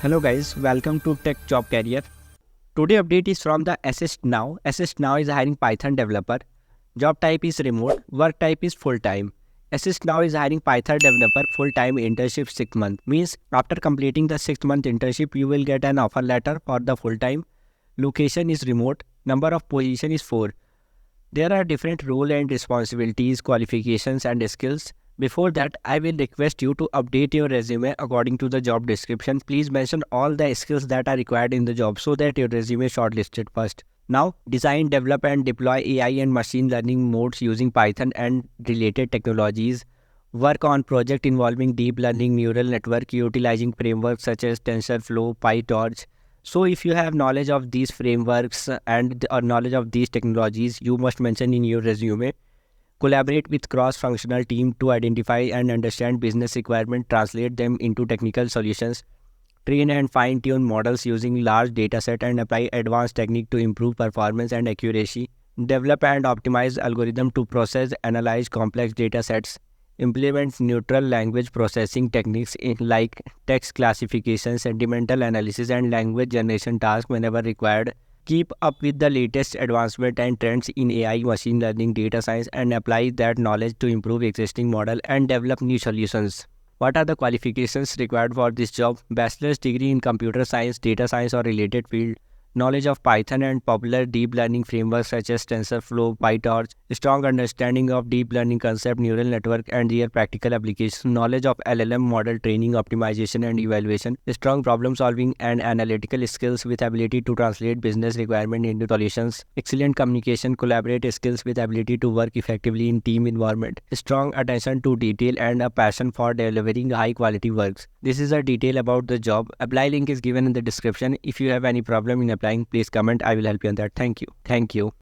Hello guys, welcome to Tech Job Career. Today update is from the Assistnow. Assistnow is hiring Python developer. Job type is remote. Work type is full-time. Assistnow is hiring Python developer full-time internship 6 months. Means after completing the 6-month internship, you will get an offer letter for the full-time. Location is remote. Number of position is 4. There are different role and responsibilities, qualifications and skills. Before that, I will request you to update your resume according to the job description. Please mention all the skills that are required in the job so that your resume is shortlisted first. Now, design, develop and deploy AI and machine learning modes using Python and related technologies. Work on project involving deep learning neural network utilizing frameworks such as TensorFlow, PyTorch. So if you have knowledge of these frameworks and or knowledge of these technologies, you must mention in your resume. Collaborate with cross-functional team to identify and understand business requirements, translate them into technical solutions, train and fine-tune models using large dataset and apply advanced technique to improve performance and accuracy, develop and optimize algorithm to process, analyze complex datasets, implement neutral language processing techniques like text classification, sentimental analysis and language generation tasks whenever required. Keep up with the latest advancement and trends in AI, machine learning, data science and apply that knowledge to improve existing model and develop new solutions. What are the qualifications required for this job? Bachelor's degree in computer science, data science or related field. Knowledge of Python and popular deep learning frameworks such as TensorFlow, PyTorch, strong understanding of deep learning concept, neural network and their practical application, knowledge of LLM model training, optimization and evaluation, strong problem solving and analytical skills with ability to translate business requirement into solutions, excellent communication, collaborate skills with ability to work effectively in team environment, strong attention to detail and a passion for delivering high quality works. This is a detail about the job. Apply link is given in the description. If you have any problem in applying, please comment. I will help you on that. Thank you.